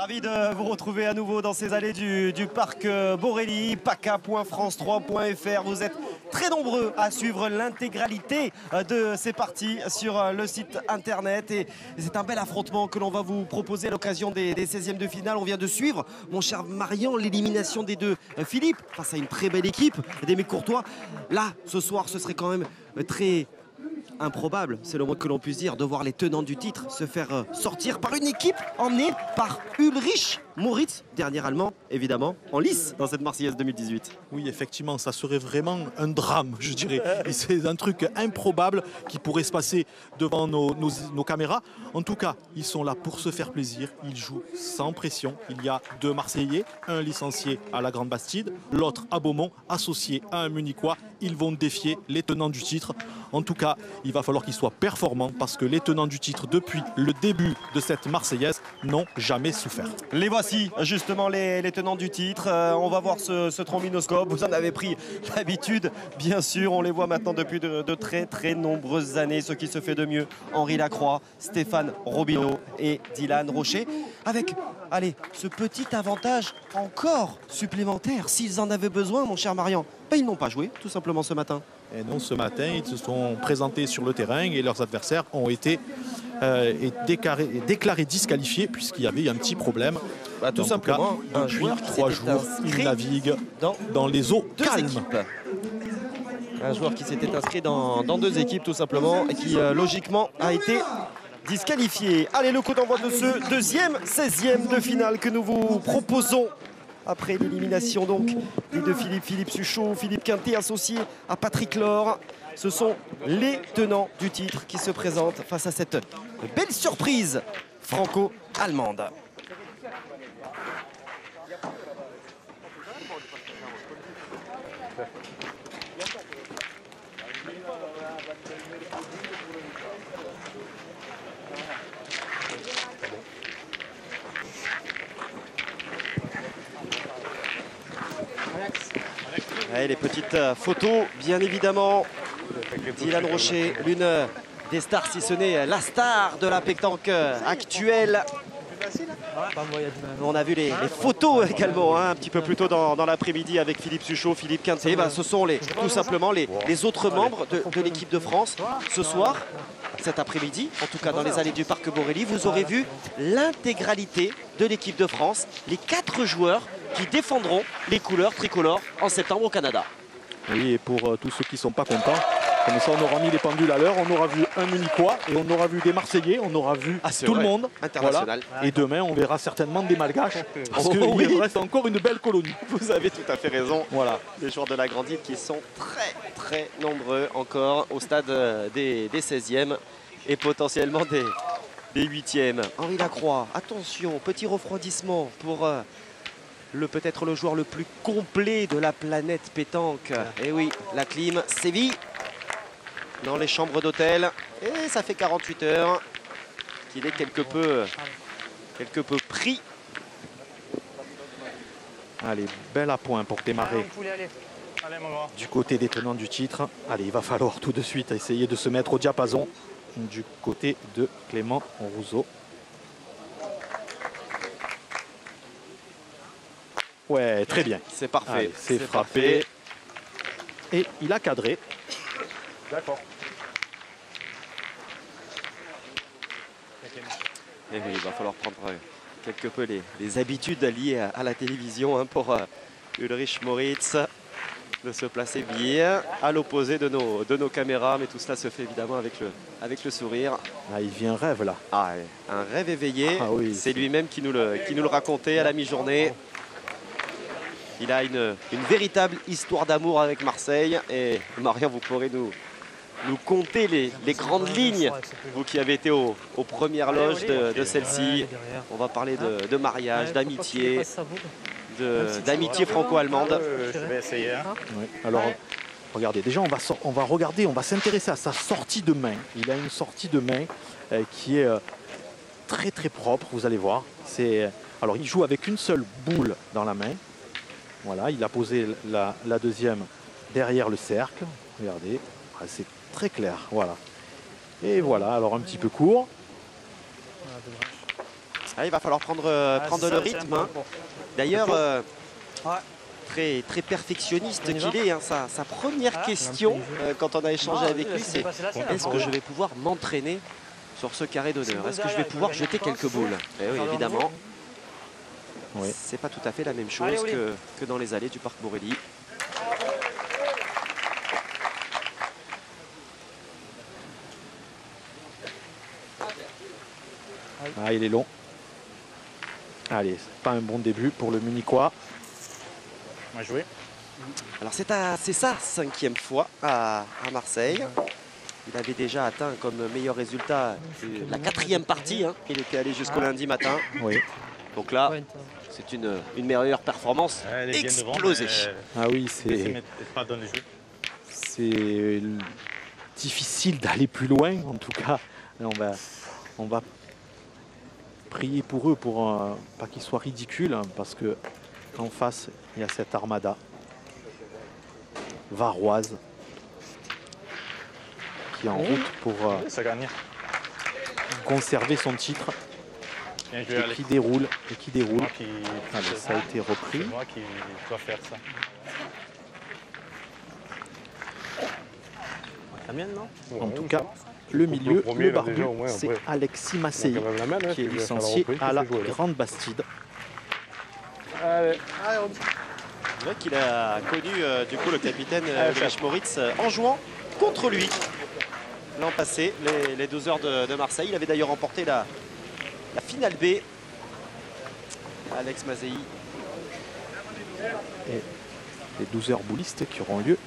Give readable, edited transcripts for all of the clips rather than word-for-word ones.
Ravi de vous retrouver à nouveau dans ces allées du parc Borelli, paca.france3.fr. Vous êtes très nombreux à suivre l'intégralité de ces parties sur le site internet. Et c'est un bel affrontement que l'on va vous proposer à l'occasion des 16e de finale. On vient de suivre, mon cher Marian, l'élimination des deux Philippe face à une très belle équipe d'Aimé Courtois. Là, ce soir, ce serait quand même très improbable, c'est le mot que l'on puisse dire, de voir les tenants du titre se faire sortir par une équipe emmenée par Ulrich Moritz, dernier Allemand, évidemment, en lice dans cette Marseillaise 2018. Oui, effectivement, ça serait vraiment un drame, je dirais. C'est un truc improbable qui pourrait se passer devant nos caméras. En tout cas, ils sont là pour se faire plaisir. Ils jouent sans pression. Il y a deux Marseillais, un licencié à la Grande Bastide, l'autre à Beaumont, associé à un Munichois. Ils vont défier les tenants du titre. En tout cas, il va falloir qu'ils soient performants parce que les tenants du titre, depuis le début de cette Marseillaise, n'ont jamais souffert. Les voici, justement, les tenants du titre. On va voir ce trombinoscope. Vous en avez pris l'habitude, bien sûr. On les voit maintenant depuis de très nombreuses années. Ce qui se fait de mieux, Henri Lacroix, Stéphane Robineau et Dylan Rocher. Avec, allez, ce petit avantage encore supplémentaire. S'ils en avaient besoin, mon cher Marian, ben, ils n'ont pas joué, tout simplement, ce matin. Et non, ce matin, ils se sont présentés sur le terrain et leurs adversaires ont été déclarés disqualifiés puisqu'il y avait un petit problème. Bah, tout simplement, depuis 3 jours, ils naviguent dans les eaux calmes. Un joueur qui s'était inscrit dans 2 équipes, tout simplement, et qui, logiquement, a été disqualifié. Allez, le coup d'envoi de ce 2e 16e de finale que nous vous proposons. Après l'élimination donc des deux Philippe Suchot, Philippe Quintet associé à Patrick Laure. Ce sont les tenants du titre qui se présentent face à cette belle surprise franco-allemande. Allez, les petites photos, bien évidemment. Dylan Rocher, l'une des stars, si ce n'est la star de la pétanque actuelle. On a vu les photos également, hein, un petit peu plus tôt dans l'après-midi avec Philippe Suchot, Philippe Quintet. Ben, ce sont tout simplement les autres membres de l'équipe de France. Ce soir, cet après-midi, en tout cas dans les allées du parc Borelli, vous aurez vu l'intégralité de l'équipe de France, les 4 joueurs qui défendront les couleurs tricolores en septembre au Canada. Oui, et pour tous ceux qui ne sont pas contents, comme ça on aura mis les pendules à l'heure, on aura vu un Munichois et on aura vu des Marseillais, on aura vu tout le monde. International. Voilà. Et demain on verra certainement des Malgaches parce qu'il reste encore une belle colonie. Vous avez tout à fait raison. Voilà. Les joueurs de la Grandite qui sont très nombreux encore au stade des 16e et potentiellement des 8e. Henri Lacroix, attention, petit refroidissement pour peut-être le joueur le plus complet de la planète pétanque. Et oui, la clim sévit dans les chambres d'hôtel. Et ça fait 48 heures qu'il est quelque peu pris. Allez, belle à point pour démarrer du côté des tenants du titre. Allez, il va falloir tout de suite essayer de se mettre au diapason du côté de Clément Rousseau. Ouais, très bien. C'est parfait. C'est frappé. Et il a cadré. D'accord. Et oui, il va falloir prendre quelque peu les habitudes liées à la télévision, hein, pour Ulrich Moritz de se placer bien à l'opposé de nos caméras. Mais tout cela se fait évidemment avec le sourire. Ah, il vit un rêve là. Ah, un rêve éveillé. Ah, oui, c'est lui-même qui nous le racontait à la mi-journée. Il a une véritable histoire d'amour avec Marseille. Et Marian, vous pourrez nous conter les grandes lignes, vous qui avez été aux premières loges de celle-ci. On va parler de mariage, d'amitié, d'amitié franco-allemande. Je vais essayer. Hein. Oui. Alors, regardez, déjà on va s'intéresser à sa sortie de main. Il a une sortie de main qui est très propre, vous allez voir. Alors il joue avec une seule boule dans la main. Voilà, il a posé la deuxième derrière le cercle. Regardez, c'est très clair. Voilà. Et voilà, alors un petit peu court. Ah, il va falloir prendre le rythme. Hein. D'ailleurs, très perfectionniste qu'il est. Hein. Sa première question, quand on a échangé avec lui, c'est est-ce que je vais pouvoir m'entraîner sur ce carré d'honneur? Est-ce que je vais pouvoir jeter quelques boules? Et oui, évidemment. Oui. C'est pas tout à fait la même chose que dans les allées du parc Borelli. Ah, il est long. Allez, c'est pas un bon début pour le Munichois. Bien joué. Alors c'est sa 5e fois à Marseille. Il avait déjà atteint comme meilleur résultat la 4e partie. Hein. Il était allé jusqu'au lundi matin. Oui. Donc là, c'est une meilleure performance explosée. Ah oui, c'est difficile d'aller plus loin. En tout cas, on va prier pour eux pour pas qu'ils soient ridicules, hein, parce que en face, il y a cette armada varoise qui est en route pour conserver son titre. Et qui déroule. Allez, ça a été repris. C'est moi qui dois faire ça. La mienne, non? En tout cas, le milieu, le barbu, c'est Alexis Massey, qui est licencié à la Grande Bastide. C'est vrai qu'il a connu du coup le capitaine Ulrich Moritz en jouant contre lui l'an passé, les 12 heures de Marseille. Il avait d'ailleurs remporté la finale B. Alex Mazzei. Et les 12 heures boulistes qui auront lieu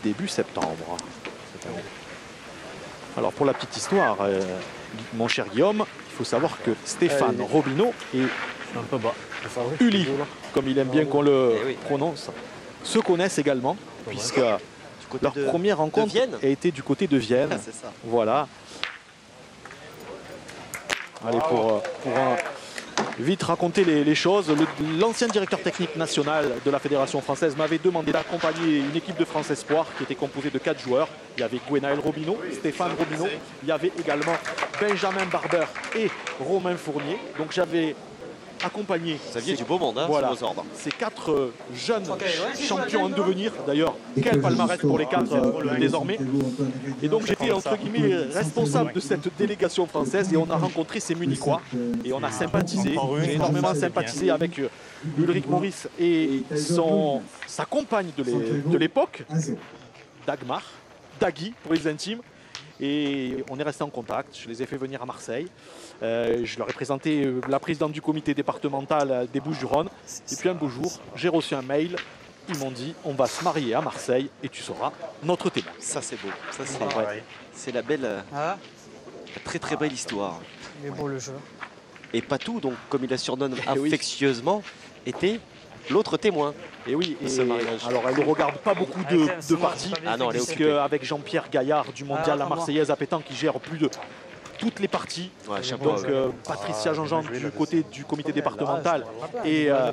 début septembre. Alors pour la petite histoire, mon cher Guillaume, il faut savoir que Stéphane Robineau et un peu bas. Uli, comme il aime bien qu'on le prononce, se connaissent également, puisque leur première rencontre a été du côté de Vienne. C'est ça. Voilà. Allez, pour vite raconter les choses, l'ancien directeur technique national de la Fédération française m'avait demandé d'accompagner une équipe de France Espoir qui était composée de 4 joueurs. Il y avait Gwenaël Robineau, Stéphane Robineau, il y avait également Benjamin Barber et Romain Fournier. Donc j'avais accompagné du beau monde, hein, voilà, ces 4 jeunes champions en devenir. D'ailleurs, quel palmarès pour les 4 désormais. Et donc j'étais entre guillemets responsable de cette délégation française et on a rencontré ces Munichois et on a sympathisé. J'ai énormément sympathisé avec Ulrich Moritz et sa compagne de l'époque, Dagmar, Dagui pour les intimes. Et on est resté en contact, je les ai fait venir à Marseille. Je leur ai présenté la présidente du comité départemental des Bouches-du-Rhône. Et puis un beau jour, j'ai reçu un mail. Ils m'ont dit, on va se marier à Marseille et tu seras notre témoin. Ça c'est beau, ça c'est la belle, très belle histoire. Il est beau le jeu. Et Patou, donc comme il la surnomme affectueusement, était l'autre témoin. Et oui, alors elle ne regarde pas beaucoup de parties. Ah non, elle est occupée. Avec Jean-Pierre Gaillard du mondial La Marseillaise à pétanque qui gère plus de toutes les parties. Ouais, donc Patricia Jean-Jean du côté du comité départemental et M.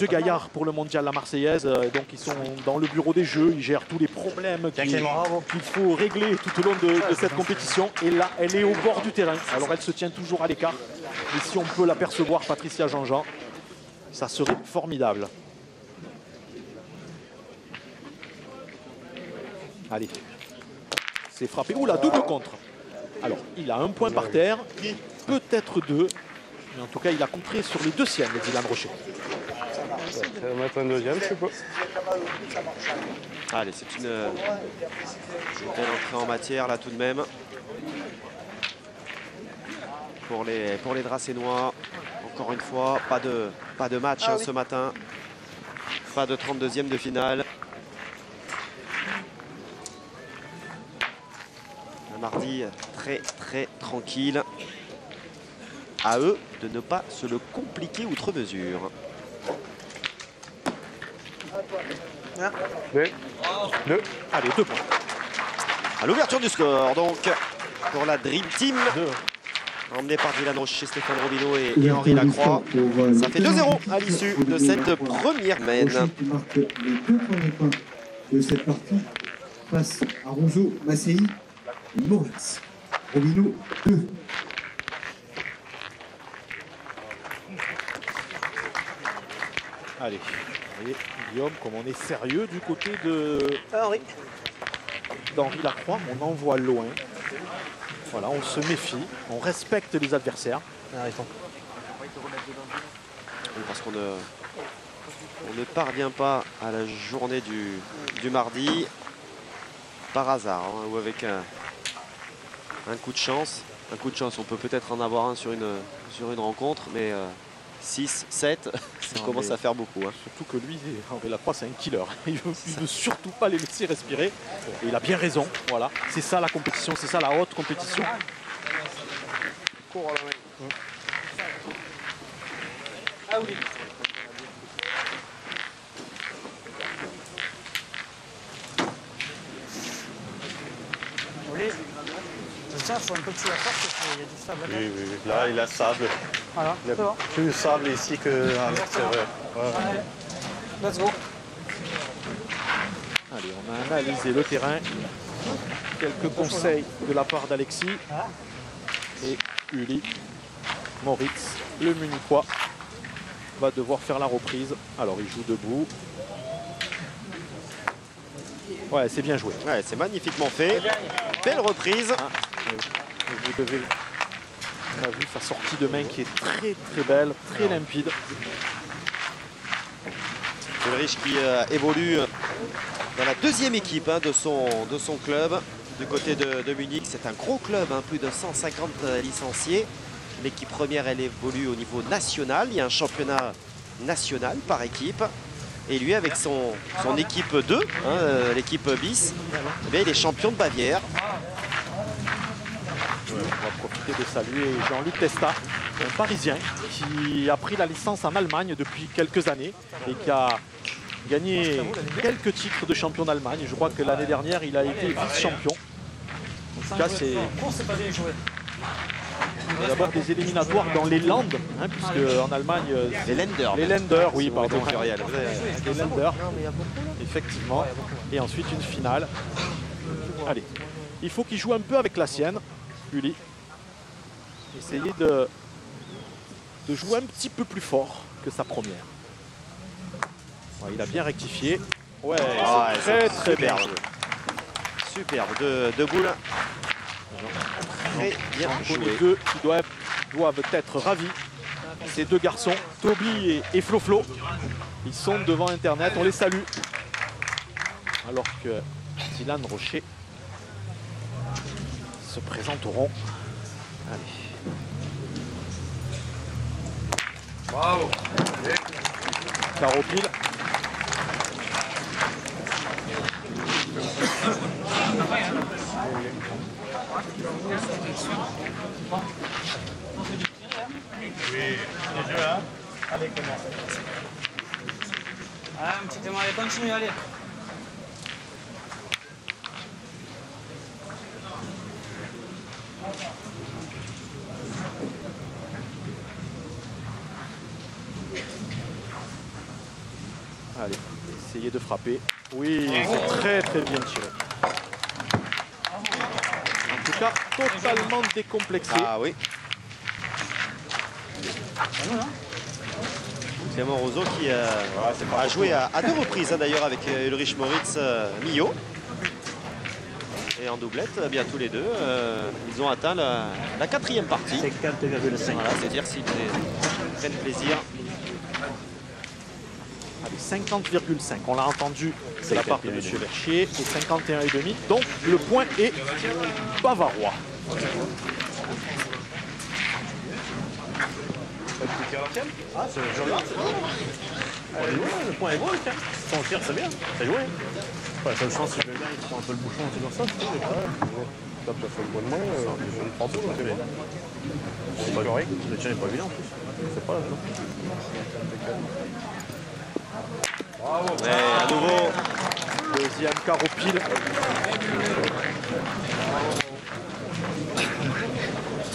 Gaillard pour le mondial La Marseillaise. Donc ils sont dans le bureau des jeux, ils gèrent tous les problèmes qu'il faut régler tout au long de cette compétition. Et là, elle est au bord du terrain. Alors elle se tient toujours à l'écart. Mais si on peut l'apercevoir, Patricia Jean-Jean, ça serait formidable. Allez, c'est frappé. Oula, double contre. Alors, il a 1 point par terre, peut-être 2. Mais en tout cas, il a contré sur les 2 siennes, Dylan Rocher. Ça va mettre un deuxième, je sais pas. Allez, c'est une belle entrée en matière, là, tout de même. Pour les Dracénois, encore une fois, pas de match ce matin. Pas de 32e de finale. Un mardi très tranquille. À eux de ne pas se le compliquer outre mesure. Allez, 2 points. À l'ouverture du score, donc, pour la Dream Team. Emmené par Dylan Rocher, Stéphane Robineau et Henri Lacroix. Ça fait 2-0 à l'issue de cette première mène. Qui marque les 2 premiers points de cette partie face à Ronzo, Massey et Moritz. Robineau 2. Allez, vous voyez, Guillaume, comme on est sérieux du côté d'Henri Lacroix, on envoie loin. Voilà, on se méfie, on respecte les adversaires. Arrêtons. Oui, parce qu'on ne parvient pas à la journée du mardi par hasard, hein, ou avec un coup de chance. Un coup de chance, on peut peut-être en avoir un sur une rencontre, mais 6, 7, ça commence à faire beaucoup. Hein. Surtout que lui, Henri Lacroix, c'est un killer. Il ne veut surtout pas les laisser respirer. Et il a bien raison. Voilà, c'est ça la compétition, c'est ça la haute compétition. Cours à la main. Ah oui. C'est ça, il faut un peu plus la force parce qu'il y a du sable là. Oui, oui, oui. Là, il a sable. Voilà, Il y c'est bon. a plus de sable ici qu'à l'extérieur. Ouais. Allez, let's go. Allez, on a analysé le terrain. Quelques conseils de la part d'Alexis. Et Uli, Moritz, le Munichois, va devoir faire la reprise. Alors, il joue debout. Ouais, c'est bien joué. Ouais, c'est magnifiquement fait. Belle reprise. Ah, vous devez... On a vu sa sortie de main qui est très très belle, très limpide. Ulrich qui évolue dans la deuxième équipe hein, de son club du côté de Munich. C'est un gros club, hein, plus de 150 licenciés. L'équipe première, elle évolue au niveau national. Il y a un championnat national par équipe. Et lui, avec son équipe 2, hein, l'équipe bis, eh bien, il est champion de Bavière. On va profiter de saluer Jean-Luc Testa, un Parisien qui a pris la licence en Allemagne depuis quelques années et qui a gagné quelques titres de champion d'Allemagne. Je crois que l'année dernière, il a été vice-champion. En tout cas, c'est d'abord des éliminatoires dans les Landes, hein, puisque en Allemagne... Les Länder. Les Länder, oui, pardon. Pluriel. Les Länder, effectivement. Et ensuite, une finale. Allez, il faut qu'il joue un peu avec la sienne. Uli, essayez de jouer un petit peu plus fort que sa première. Ouais, il a bien rectifié. Ouais, c'est très bien joué. Superbe de Goul. Très bien joué. Les deux qui doivent être ravis. Ces deux garçons, Toby et Flo-Flo, ils sont devant Internet. On les salue. Alors que Dylan Rocher se présente au rond. Allez. Bravo. Caropile. Allez, commence. Allez, un petit témoin, allez, continue, allez. Allez, essayez de frapper. Oui, c'est très très bien tiré. En tout cas, totalement décomplexé. Ah oui. Clément Roseau qui a joué à deux reprises hein, d'ailleurs avec Ulrich Moritz Millau. Et en doublette, eh bien tous les deux, ils ont atteint la quatrième partie. 50,5. Voilà, c'est-à-dire s'ils prennent plaisir. Allez, 50,5. On l'a entendu de la part de M. Verchier. Et 51,5. Donc le point est bavarois. Ah, c'est le jeu là. Le point est beau, tiens. Son tir, c'est bien. C'est joué. La seule chance, c'est que le gars, il prend un peu le bouchon, c'est dans ça. Ça fait le bon de main, je ne prends pas. C'est pas correct. Le tir n'est pas évident en plus. C'est pas là, non. Mais à nouveau, Deuxième caropile.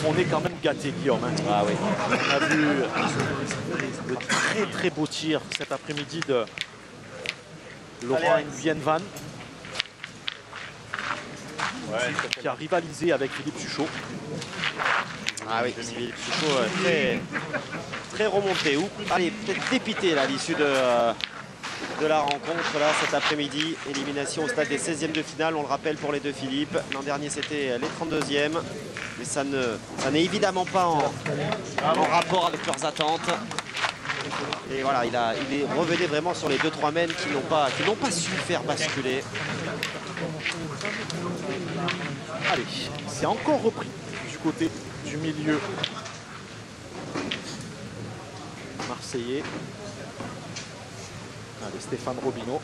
On est quand même gâté, Guillaume. Hein. ah oui. On a vu de très très beaux tirs cet après-midi de Laurent Nguyen-Van, qui a rivalisé avec Philippe Suchot. Ah oui, Philippe Suchot très remonté. Ou allez, peut-être dépité là, à l'issue de la rencontre là cet après-midi. Élimination au stade des 16e de finale, on le rappelle pour les deux Philippe. L'an dernier c'était les 32e, mais ça n'est évidemment pas en rapport avec leurs attentes. Et voilà, il est revenu vraiment sur les 2-3 men qui n'ont pas su faire basculer. Allez, c'est encore repris du côté du milieu marseillais. Allez, Stéphane Robineau.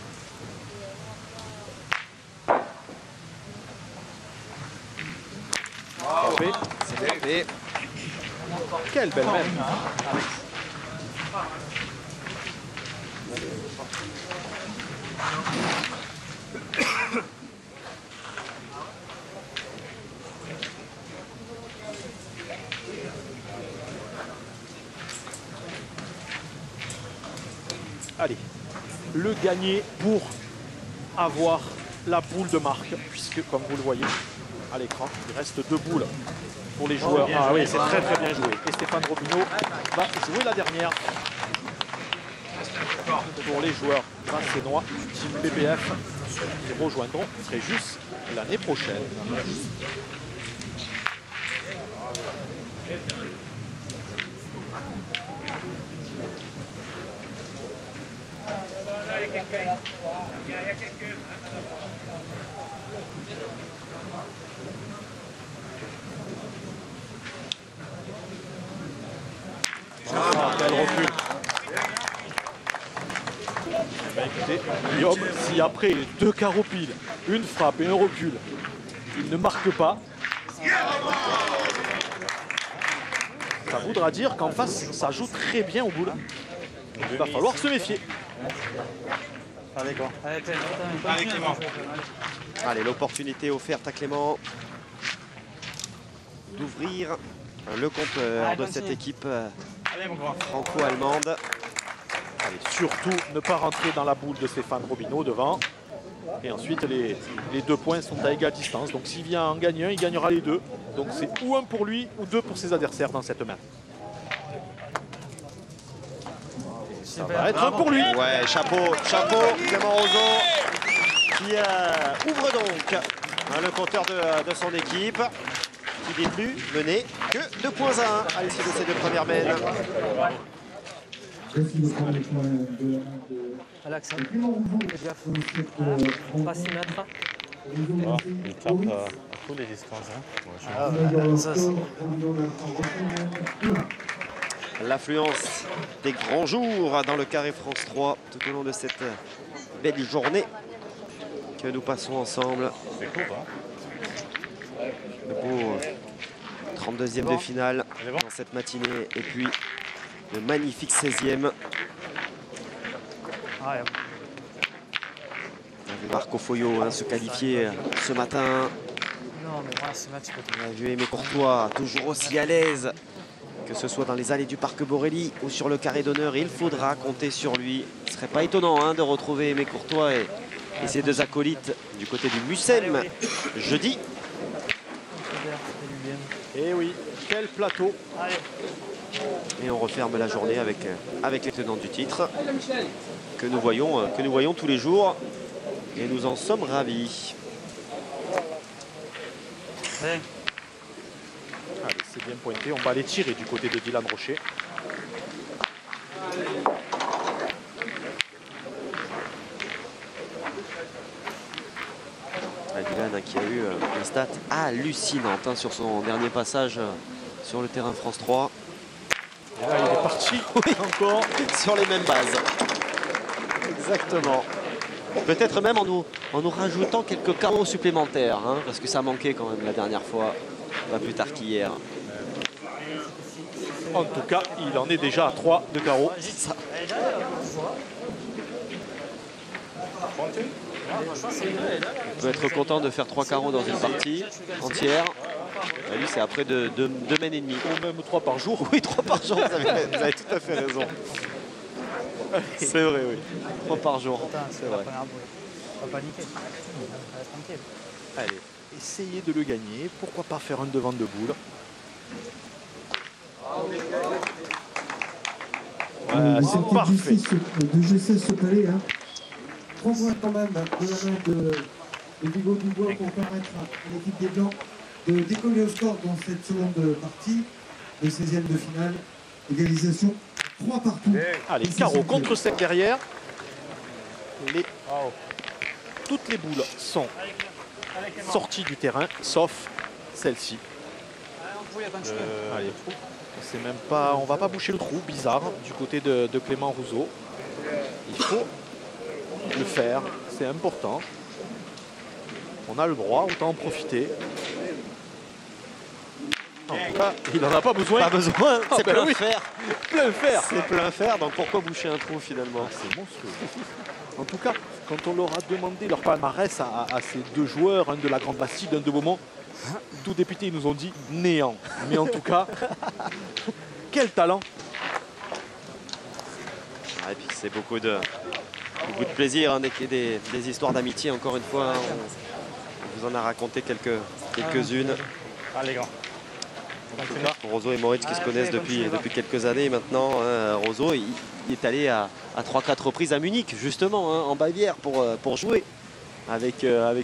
C'est frappé. Quelle belle mène. Allez, le gagner pour avoir la boule de marque, puisque comme vous le voyez à l'écran, il reste 2 boules pour les joueurs. Ah oui, c'est très très bien joué. Et Stéphane Robineau va jouer la dernière pour les joueurs vincénois du team BBF qui rejoindront Fréjus l'année prochaine. Quel recul. Eh ben, écoutez, Guillaume, si après 2 carreaux pile, une frappe et un recul, il ne marque pas, ça voudra dire qu'en face, ça joue très bien au boule. Il va falloir se méfier. Allez, Clément. Allez, l'opportunité offerte à Clément d'ouvrir le compteur de cette équipe franco-allemande. Allez, surtout ne pas rentrer dans la boule de Stéphane Robineau devant. Et ensuite, les 2 points sont à égale distance. Donc s'il vient en gagner un, il gagnera les 2. Donc c'est ou 1 pour lui ou 2 pour ses adversaires dans cette main. Ça va être 1 pour lui. Ouais, chapeau, Clément Roseau qui ouvre donc le compteur de son équipe, qui n'est plus mené que 2 points à 1 à l'issue de ces 2 premières mènes. Alex, pas 6 mètres. Il tape à toutes les distances. Hein. L'affluence des grands jours dans le carré France 3 tout au long de cette belle journée que nous passons ensemble. C'est court, hein. Le beau 32e de finale dans cette matinée et puis le magnifique 16e. Ah, ouais. On a vu Marco Foyo se qualifier ce matin. Non, mais voilà, ce match, On a vu Aimé Courtois toujours aussi à l'aise, que ce soit dans les allées du parc Borelli ou sur le carré d'honneur. Il faudra compter sur lui. Ce ne serait pas étonnant de retrouver Aimé Courtois et ses 2 acolytes du côté du Mucem jeudi. Et oui, quel plateau. Et on referme la journée avec les tenants du titre que nous voyons tous les jours. Et nous en sommes ravis. Allez, c'est bien pointé. On va aller tirer du côté de Dylan Rocher. Dylan qui a eu une stat hallucinante sur son dernier passage sur le terrain France 3. Et là, il est parti encore sur les mêmes bases. Exactement. Peut-être même en nous rajoutant quelques carreaux supplémentaires, hein, parce que ça manquait quand même la dernière fois, pas plus tard qu'hier. En tout cas, il en est déjà à 3 de carreaux. Ça. On peut être content de faire 3 carreaux dans une partie entière. Et lui, c'est après 2 mènes et demie. Ou même 3 par jour. Oui, 3 par jour, vous avez tout à fait raison. C'est vrai, oui. 3 par jour. C'est vrai. Pas paniquer. Tranquille. Allez, essayez de le gagner. Pourquoi pas faire un devant de boule. cette petite parfait. justice de G16 ce palais. 3 points quand même de la main de Hugo Dubois pour permettre à l'équipe des Blancs de décoller au score dans cette seconde partie de 16e de finale. Égalisation 3 partout. Allez, carreau contre 7 derrière. Toutes les boules sont sorties du terrain, sauf celle-ci. Allez, c'est même pas, on va pas boucher le trou, bizarre, du côté de Clément Rousseau. Il faut le faire, c'est important. On a le droit, autant en profiter. En tout cas, il n'en a pas besoin. Pas besoin, c'est ben plein oui. fer. Plein fer. C'est plein fer, donc pourquoi boucher un trou finalement? C'est monstrueux. En tout cas, quand on leur a demandé leur palmarès à ces deux joueurs, un de la Grande Bastide, un de Beaumont, tout député, ils nous ont dit néant. Mais en tout cas, quel talent! Et puis c'est beaucoup de plaisir, hein, des histoires d'amitié encore une fois. Hein, on vous en a raconté quelques-unes. Allez, grand. Roseau et Moritz qui se connaissent depuis quelques années maintenant. Hein. Roseau, il est allé à 3-4 reprises à Munich, justement, hein, en Bavière, pour jouer avec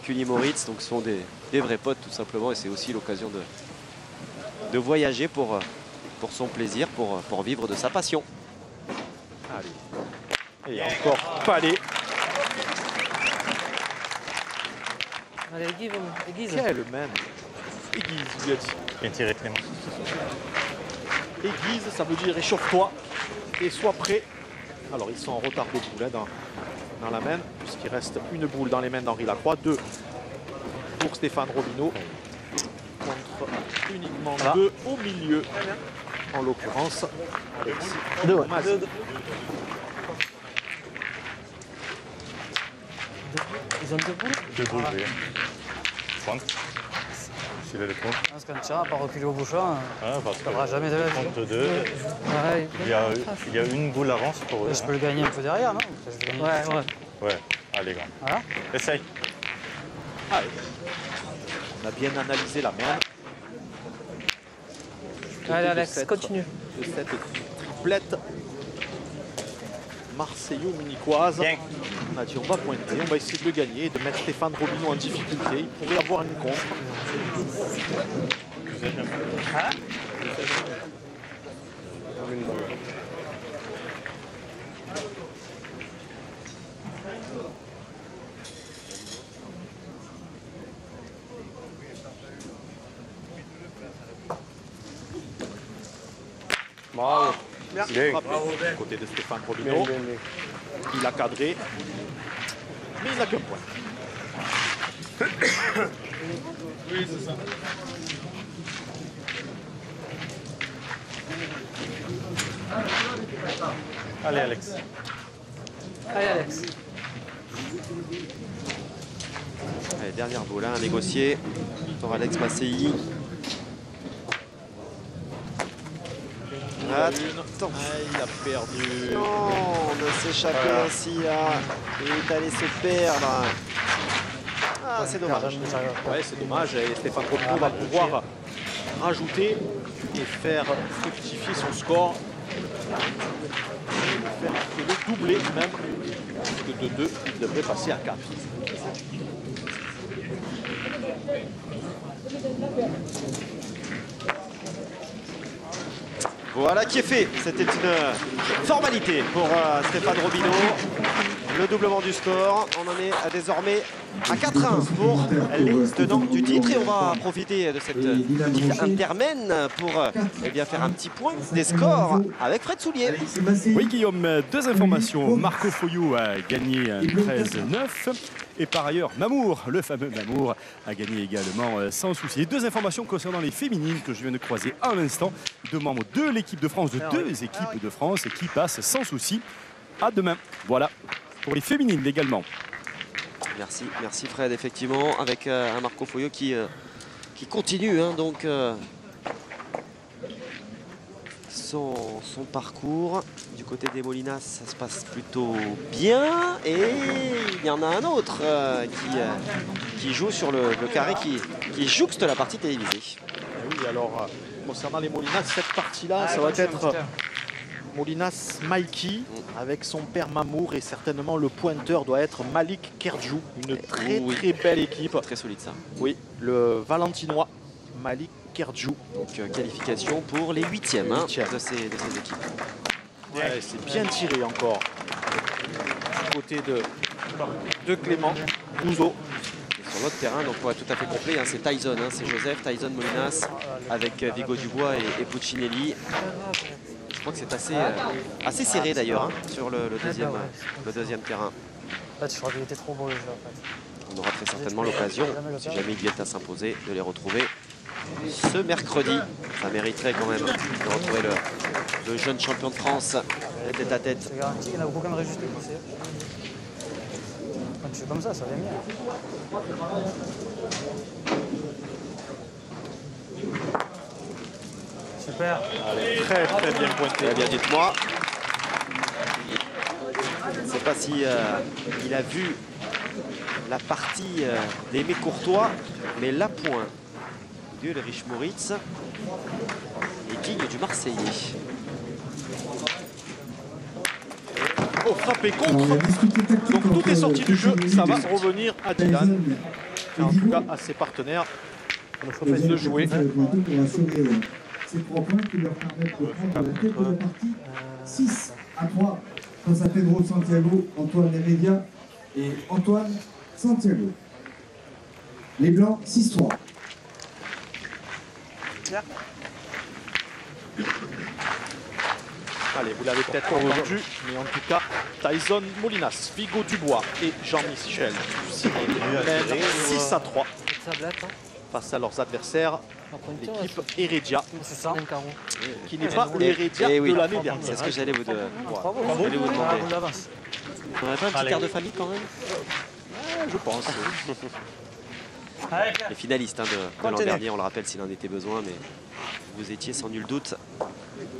Uli Moritz. Donc ce sont des vrais potes, tout simplement. Et c'est aussi l'occasion de voyager pour son plaisir, pour vivre de sa passion. Allez. Et encore Palais. Allez, aiguise. Quel même. Aiguise, il a dit. Bien tiré, Clément. Aiguise, ça veut dire échauffe-toi et sois prêt. Alors ils sont en retard de boule hein, dans la main, puisqu'il reste une boule dans les mains d'Henri Lacroix, 2 pour Stéphane Robineau, contre uniquement 2 au milieu, en l'occurrence. Alexis. Ils ont 2 boules. 2 boules, oui. Point. S'il a le point. Parce qu'un tir, à part reculer au bouchon, Parce ça ne va jamais de la vie. compte 2. Ouais, Il y a une boule d'avance pour eux. je peux le gagner un peu derrière, non? Ouais. Ouais, allez, grand. Voilà. Essaye. Allez. On a bien analysé la main. Allez, Alex, continue. De cette triplette marseillo-munichoise. Bien. On a dit on va pointer, on va essayer de le gagner et de mettre Stéphane Robineau en difficulté. Il pourrait avoir une contre. Bravo. Bien. Du côté de Stéphane Robineau. Il a cadré, mais il n'a qu'un point. Oui, c'est ça. Allez, Alex. Allez, Alex. Allez, dernière boule à négocier pour Alex Massey. Attends. Il a perdu. Non, de s'échapper ainsi, il est allé se perdre. Ah, c'est dommage. Ouais, c'est dommage. Et Stéphane Robineau va pouvoir rajouter et faire fructifier son score. Et le doubler même. Parce que de 2, il devrait passer à 4. Voilà qui est fait. C'était une formalité pour Stéphane Robineau. Le doublement du score. On en est désormais à 4-1 pour les tenants du titre. Et on va profiter de cette petite intermène pour faire un petit point des scores avec Fred Soulier. Oui, Guillaume, 2 informations. Marco Foyou a gagné 13-9. Et par ailleurs, Mamour, le fameux Mamour, a gagné également sans souci. Et 2 informations concernant les féminines que je viens de croiser à l'instant. 2 membres de l'équipe de France, de 2 équipes de France qui passent sans souci à demain. Voilà, pour les féminines également. Merci Fred, effectivement, avec un Marco Foyou qui continue donc son parcours. Du côté des Molinas, ça se passe plutôt bien. Et il y en a un autre qui joue sur le carré, qui jouxte la partie télévisée. Oui, alors concernant les Molinas, cette partie-là, ça va être Molinas Mikey avec son père Mamour et certainement le pointeur doit être Malik Kerdjou. Une très belle équipe. Très solide ça. Oui, le Valentinois Malik Kerdjou. Donc qualification pour les huitièmes de ces équipes. Ouais, c'est bien tiré encore du côté de Clément Rouzeau. Sur l'autre terrain, donc pour être tout à fait complet, c'est Tyson, c'est Joseph, Tyson Molinas avec Vigo Dubois et Puccinelli. Je crois que c'est assez serré d'ailleurs sur le deuxième terrain. Là, je crois qu'il était trop beau le jeu en fait. On aura très certainement l'occasion, si jamais ils viennent à s'imposer, de les retrouver ce mercredi. Ça mériterait quand même de retrouver le jeune champion de France tête à tête. C'est garanti, il n'y en a aucun de réjusté. Quand tu fais comme ça vient bien. Super. Allez, très bien pointé. Eh bien, dites-moi. Je ne sais pas si il a vu la partie d'Aimé Courtois, mais la pointe d'Ulrich Moritz est digne du Marseillais. Oh, frappé contre. Donc tout est sorti du jeu. Ça va revenir à Dylan. Et en tout cas à ses partenaires de jouer. Ces 3 points qui leur permettent de prendre la tête de la partie 6-3 face à Pedro Santiago, Antoine Lemedia et Antoine Santiago. Les Blancs 6-3. Allez, vous l'avez peut-être entendu, mais en tout cas, Tyson Molinas, Vigo Dubois et Jean-Michel mènent 6-3 face à leurs adversaires, l'équipe Heredia, qui n'est pas l'Heredia de l'année dernière. C'est ce que j'allais vous demander. On n'aurait pas un petit quart de famille quand même? Je pense. Les finalistes de l'an dernier, on le rappelle s'il en était besoin, mais vous étiez sans nul doute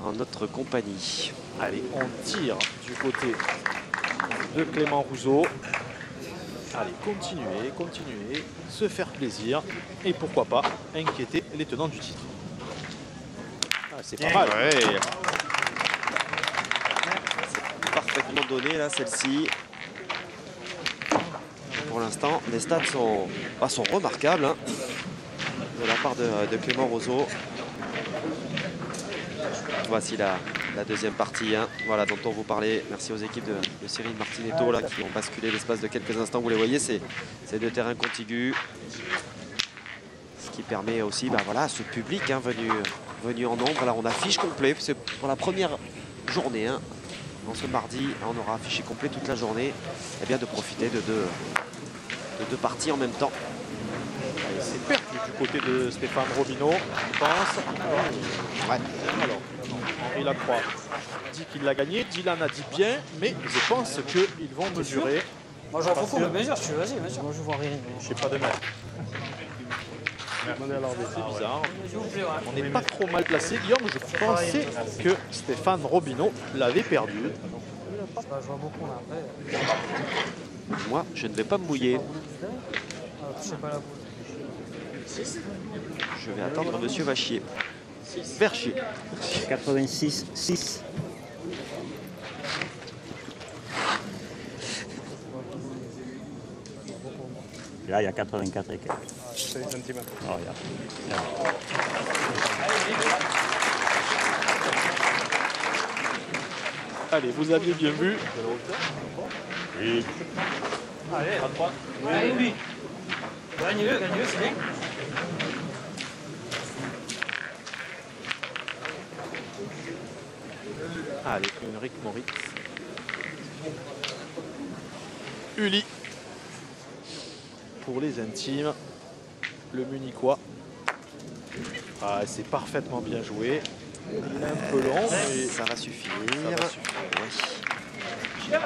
en notre compagnie. Allez, on tire du côté de Clément Rouzeau. Allez, continuez, se faire plaisir et pourquoi pas inquiéter les tenants du titre. Ah, c'est pas mal. Ouais. C'est parfaitement donné là, celle-ci. Pour l'instant, les stats sont remarquables de la part de Clément Rouzeau. Voici la deuxième partie, voilà, dont on vous parlait. Merci aux équipes de Cyril Martinetto là, qui ont basculé l'espace de quelques instants. Vous les voyez, c'est deux terrains contigus. Ce qui permet aussi voilà, ce public venu en nombre. Là, on affiche complet. C'est pour la première journée. En ce mardi, on aura affiché complet toute la journée. Et bien de profiter de deux parties en même temps. C'est perdu du côté de Stéphane Robineau, je pense. Ouais. Alors, Henri Lacroix dit qu'il l'a gagné, Dylan a dit bien, mais je pense qu'ils vont mesurer. Moi je vois beaucoup de mesures, vas-y, mesure. Moi je vois rien. Je sais pas de mettre. C'est bizarre. On n'est pas trop mal placé. Guillaume, je pensais que Stéphane Robineau l'avait perdu. Je vois beaucoup là après. Moi, je ne vais pas me mouiller. Je sais pas la boule. Je vais attendre Monsieur Vachier. Verchier. 86-6. Là, il y a 84 et quelques. C'est des centimètres. Oh, regarde. Allez, vous aviez bien vu. Oui. Allez, 33. Oui. Gagne-le, c'est bien. Allez, Ulrich Moritz. Uli. Pour les intimes, le Munichois. Ah, c'est parfaitement bien joué. Il est un peu long, mais ça va suffire. Ça va suffire.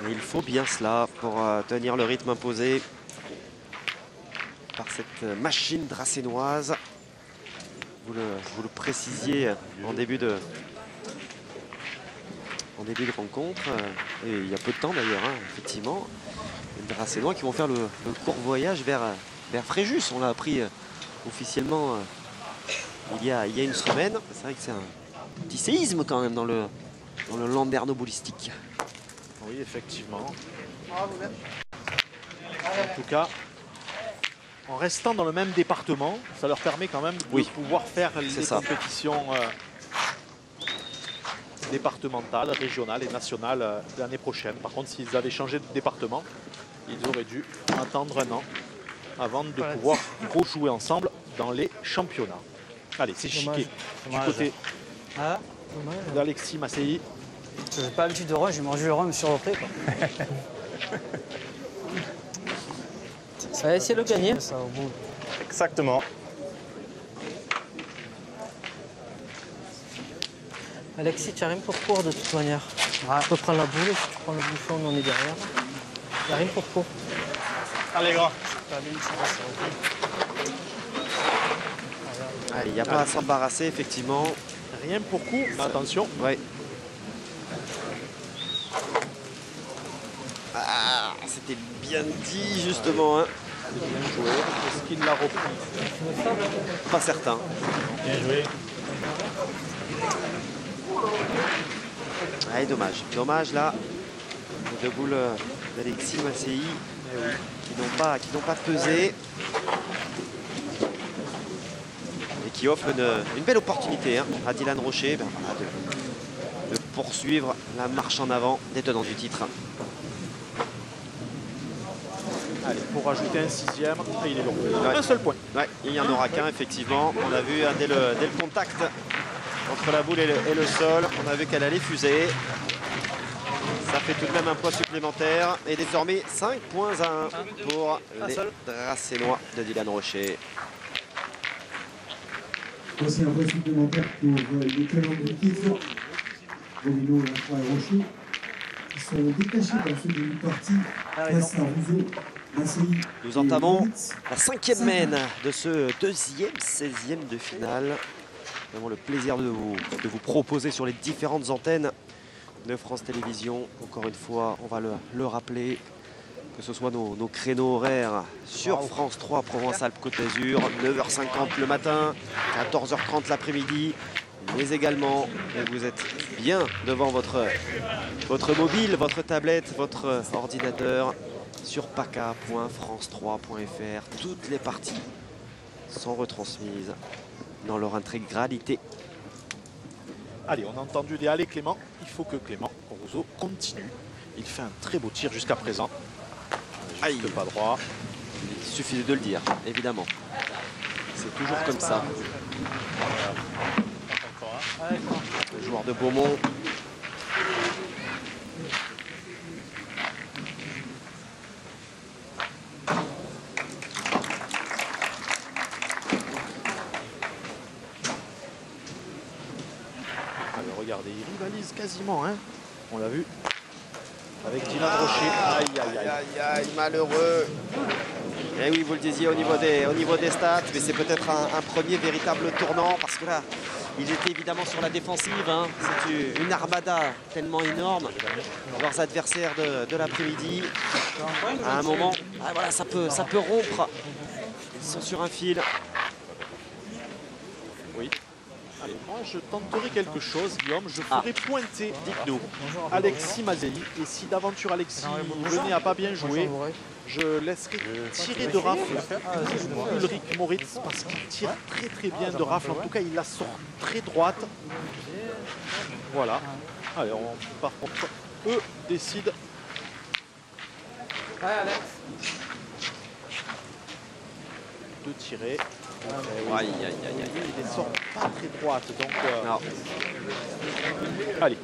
Et il faut bien cela pour tenir le rythme imposé par cette machine dracénoise. Vous le précisiez en début de rencontre, et il y a peu de temps d'ailleurs, effectivement. Les Dracénois qui vont faire le court voyage vers Fréjus. On l'a appris officiellement il y a une semaine. C'est vrai que c'est un petit séisme quand même dans le landerneau boulistique. Oui, effectivement. En tout cas, en restant dans le même département, ça leur permet quand même de pouvoir faire les compétitions départementales, régionales et nationales l'année prochaine. Par contre, s'ils avaient changé de département, ils auraient dû attendre un an avant de pouvoir rejouer ensemble dans les championnats. Allez, c'est chiqué du côté d'Alexis Massey. Je n'ai pas l'habitude de rhum, j'ai mangé le rhum sur le pré. Ça va essayer de le gagner. Ça, au bout. Exactement. Alexis, tu as rien pour court de toute manière. Tu peux prendre la boule, si tu prends le bouchon, on est derrière. Il n'y a rien pour court. Allez, grand. Allez, il n'y a pas à s'embarrasser, effectivement. Rien pour coup, attention. Ouais. Ah, c'était bien dit, justement. Hein. Bien joué. Est-ce qu'il l'a repris? Pas certain. Bien joué. Allez, dommage. Dommage, là. Les deux boules d'Alexis Massey qui n'ont pas pesé. Et qui offrent une belle opportunité hein, à Dylan Rocher voilà, de poursuivre la marche en avant des tenants du titre. Allez, pour rajouter un sixième, il est long. Ouais. Un seul point. Ouais, il n'y en aura qu'un, effectivement. On a vu dès le contact entre la boule et le sol, on a vu qu'elle allait fuser. Ça fait tout de même un point supplémentaire. Et désormais, 5 points à 1 pour les Dracénois de Dylan Rocher. Voici un point supplémentaire pour les tenants du titre, Romino, Lacroix et Rocher, qui sont détachés dans ce début de partie face à Rousseau. Nous entamons la 5e mène de ce 2e, 16e de finale. Nous avons le plaisir de vous proposer sur les différentes antennes de France Télévisions. Encore une fois, on va le rappeler, que ce soit nos créneaux horaires sur France 3, Provence-Alpes-Côte d'Azur, 9h50 le matin, 14h30 l'après-midi, mais également, vous êtes bien devant votre mobile, votre tablette, votre ordinateur, sur paca.france3.fr. Toutes les parties sont retransmises dans leur intégralité. Allez, on a entendu des allées Clément. Il faut que Clément Rousseau continue. Il fait un très beau tir jusqu'à présent. Juste pas droit. Il suffit de le dire, évidemment. C'est toujours comme ça. Le joueur de Beaumont. Regardez, il rivalise quasiment, hein. On l'a vu avec Dylan Rocher. Aïe, aïe, aïe. Aïe, aïe, malheureux. Et oui, vous le disiez au niveau des stats, mais c'est peut-être un premier véritable tournant parce que là, ils étaient évidemment sur la défensive. Hein. C'est une armada tellement énorme. Leurs adversaires de l'après-midi, à un moment, voilà, ça peut rompre. Ils sont sur un fil. Oui. Allez, moi je tenterai quelque chose, Guillaume. Je ferai pointer, dites-nous, Alexis Massey. Et si d'aventure Alexis venait à pas bien jouer, je laisserai tirer de rafle Ulrich Moritz parce qu'il tire très très bien de rafle. En tout cas, il la sort très droite. Voilà. Allez, par contre, eux décident. De tirer. Aïe, aïe, aïe, aïe. Il les sort pas très droite, donc allez,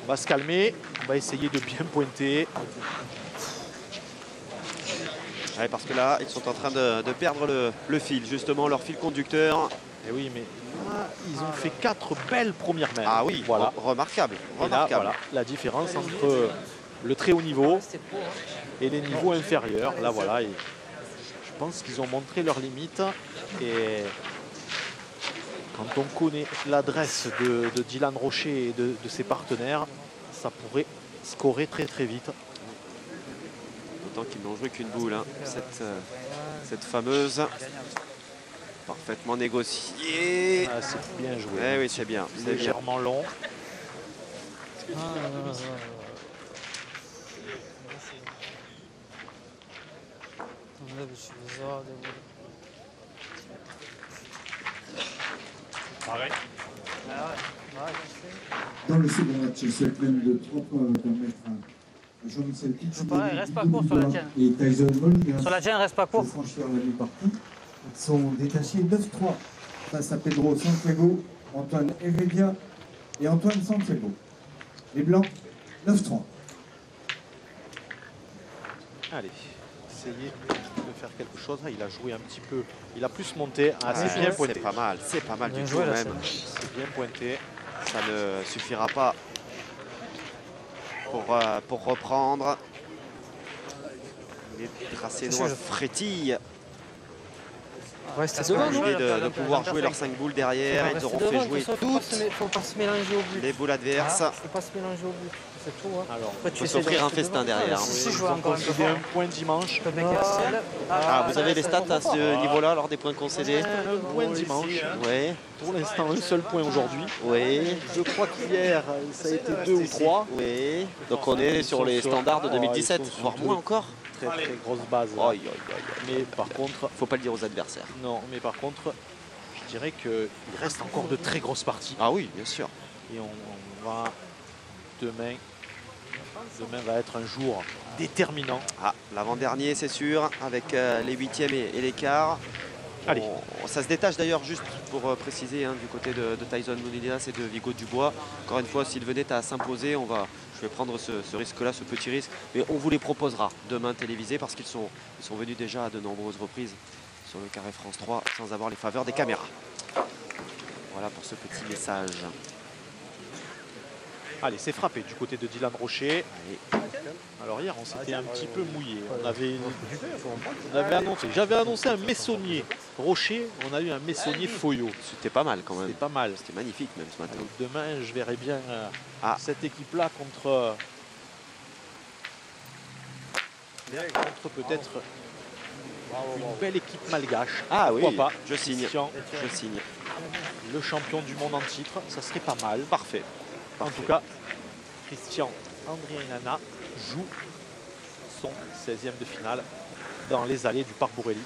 on va se calmer, on va essayer de bien pointer. Ouais, parce que là, ils sont en train de perdre le fil, justement, leur fil conducteur. Et oui, mais là, ils ont fait 4 belles premières mènes. Ah oui, voilà, remarquable. Et là, voilà, la différence entre le très haut niveau et les niveaux inférieurs. Là, voilà. Et je pense qu'ils ont montré leurs limites et quand on connaît l'adresse de Dylan Rocher et de ses partenaires, ça pourrait scorer très très vite. D'autant qu'ils n'ont joué qu'une boule, hein, cette fameuse. Parfaitement négocié. Ah, c'est bien joué. Eh oui, c'est bien. C'est bien. Légèrement long. Pareil. Dans le second match, cette même de 3 points va permettre à Jean-Michel Kitsch reste pas court sur la tienne. et Tyson Molina Sur la tienne, reste pas court. de franchir la mi-partie. Ils sont détachés 9-3 face à Pedro Santiago, Antoine Heredia et Antoine Santiago. Les Blancs, 9-3. Allez, essayez de faire quelque chose. Il a joué un petit peu. Il a plus monté. Ah, c'est bien pointé. C'est pas mal Bien du joué, tout là, même. C'est bien pointé. Ça ne suffira pas pour reprendre. Les Tracénois frétillent. Ouais, c'était Parce qu'on devant, a non? l'idée de pouvoir jouer leurs 5 boules derrière. Ils auront fait jouer Faut pas se mélanger au but. les boules adverses. Faut pas se mélanger au but. C'est tout. Hein. Alors, Après, Il faut essaies de s'offrir un rester festin devant. derrière. Si, je ils joue ont encore un peu concédé fort. un point dimanche. Le mec est ciel. Vous avez les stats à ce niveau-là, lors des points concédés? Un point dimanche. Oui, Pour l'instant, un seul point aujourd'hui. oui, Je crois qu'hier, ça a été 2 ou 3. oui. Donc on est sur les standards de 2017, ils sont voire sur moins deux. encore. Très très grosse base. Aïe, aïe, aïe. Mais par contre, Faut pas le dire aux adversaires. non, mais par contre, je dirais qu'il reste encore de très grosses parties. Ah oui, bien sûr. Et on va demain va être un jour déterminant. Ah, l'avant-dernier, c'est sûr, avec les huitièmes et les quarts. Allez. Ça se détache d'ailleurs, juste pour préciser, hein, du côté de Tyson Munidas et de Vigo Dubois. Encore une fois, s'ils venaient à s'imposer, je vais prendre ce risque-là, ce petit risque. Mais on vous les proposera demain télévisés parce qu'ils sont venus déjà à de nombreuses reprises sur le carré France 3 sans avoir les faveurs des caméras. Voilà pour ce petit message. Allez, c'est frappé du côté de Dylan Rocher. Allez. Alors hier, on s'était un petit peu mouillé. J'avais annoncé un Messonnier Rocher, on a eu un Messonnier Foyot. C'était pas mal quand même. C'était pas mal. C'était magnifique même ce matin. Donc demain, je verrai bien cette équipe-là contre peut-être une belle équipe malgache. Ah oui, pourquoi pas. je signe. Christian, Je signe. le champion du monde en titre, ça serait pas mal. Parfait. En tout cas, Christian Andrianana joue son 16e de finale dans les allées du Parc Borelli.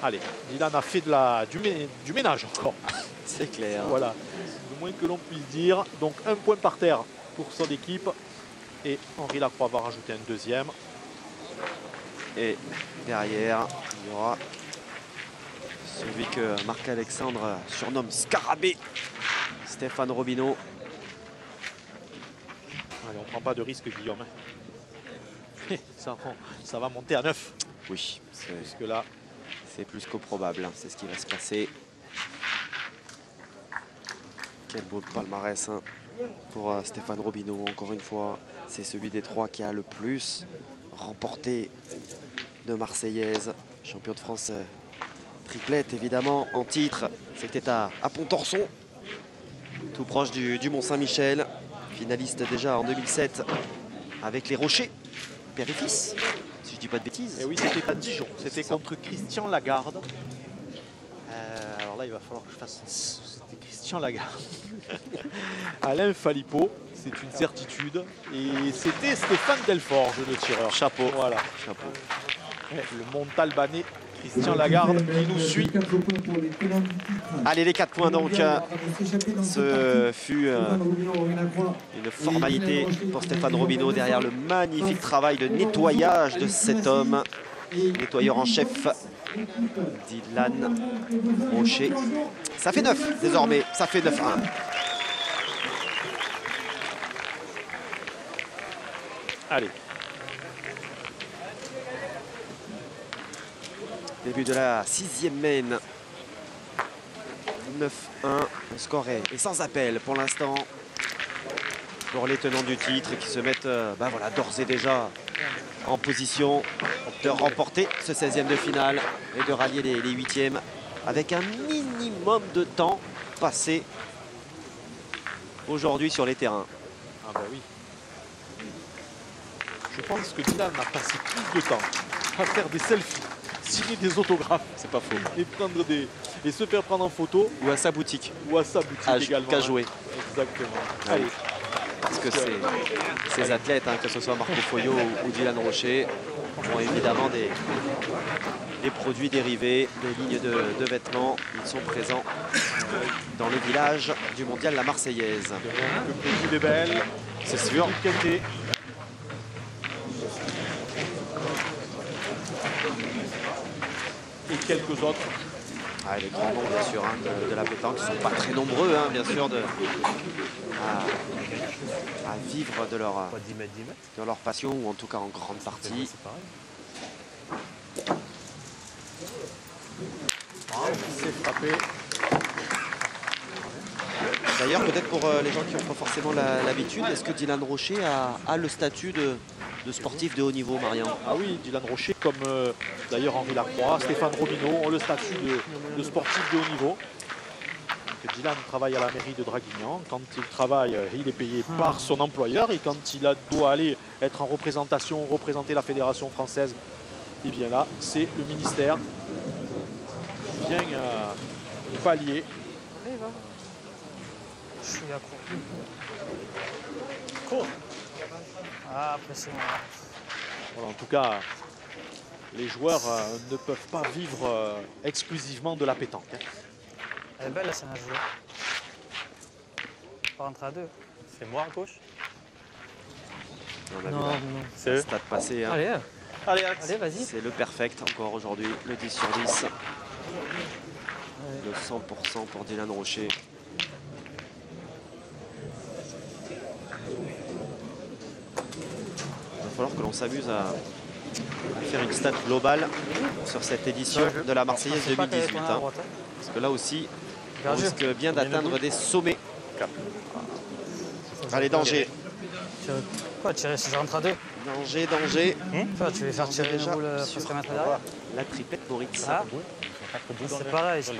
Allez, Dylan a fait du ménage encore. C'est clair. Voilà, le moins que l'on puisse dire. Donc un point par terre pour son équipe. Et Henri Lacroix va rajouter un deuxième. Et derrière, il y aura celui que Marc-Alexandre surnomme Scarabée, Stéphane Robineau. Allez, on ne prend pas de risque, Guillaume. Ça va monter à 9. Oui, Puisque là, c'est plus qu'au probable. C'est ce qui va se passer. Quel beau palmarès, hein, pour Stéphane Robineau. Encore une fois, c'est celui des trois qui a le plus remporté de Marseillaise. Champion de France triplette, évidemment, en titre. C'était à Pontorson, tout proche du Mont-Saint-Michel. Finaliste déjà en 2007 avec les Rochers, père et fils, si je dis pas de bêtises. et oui, c'était à Dijon. C'était contre Christian Lagarde. Alors là, il va falloir que je fasse... C'était Christian Lagarde. Alain Phalippot, c'est une certitude. Et c'était Stéphane Delforge, le tireur. Chapeau. Voilà. Chapeau. Le Montalbanais, Christian Lagarde, qui nous suit. Allez, les 4 points donc. Ce fut une formalité pour Stéphane Robineau derrière le magnifique travail de nettoyage de cet homme. Nettoyeur en chef, Dylan Rocher. Ça fait 9 désormais, ça fait 9-1. Allez. Début de la 6e main. 9-1. Le score est sans appel pour l'instant pour les tenants du titre qui se mettent voilà, d'ores et déjà en position de remporter ce 16e de finale et de rallier les 8e avec un minimum de temps passé aujourd'hui sur les terrains. Ah bah oui. Je pense que Dylan a passé plus de temps à faire des selfies, signer des autographes. C'est pas faux. Et se faire prendre en photo. Ou à sa boutique. Ou à sa boutique également. Qu'à jouer. Exactement. Ah, allez. Parce que ces athlètes, hein, que ce soit Marco Foyot ou Dylan Rocher, ont évidemment des produits dérivés, des lignes de vêtements. Ils sont présents dans le village du mondial La Marseillaise. Le petit Bébel, c'est sûr. Et quelques autres. Ah, les grands noms, bien sûr, hein, de la pétanque, qui ne sont pas très nombreux, hein, bien sûr, à vivre de leur passion, ou en tout cas en grande partie. C'est frappé. D'ailleurs, peut-être pour les gens qui n'ont pas forcément l'habitude, est-ce que Dylan Rocher a le statut de sportif de haut niveau, Marian? Ah oui, Dylan Rocher, comme d'ailleurs Henri Lacroix, Stéphane Robineau, ont le statut de sportif de haut niveau. Donc, Dylan travaille à la mairie de Draguignan. Quand il travaille, il est payé par son employeur. Et quand il doit aller être en représentation, représenter la fédération française, et bien là, c'est le ministère qui vient pallier. Je suis accro. Cours. Ah, après c'est bon. Voilà, en tout cas, les joueurs ne peuvent pas vivre exclusivement de la pétanque. Hein. Elle est belle la scène à jouer. On va rentrer à deux. C'est moi à gauche. On a vu le stade passé. Hein. Allez, vas-y. C'est le perfect encore aujourd'hui, le 10 sur 10. Le 100% pour Dylan Rocher. Il va falloir que l'on s'amuse à faire une stat globale sur cette édition de la Marseillaise 2018. Hein. Parce que là aussi, on risque bien d'atteindre des sommets. Allez, danger. Quoi, tirer si je rentre à deux? Danger. Tu veux faire tirer une boule presque mettre derrière? La triplette Moritz. Ah. C'est pareil, tu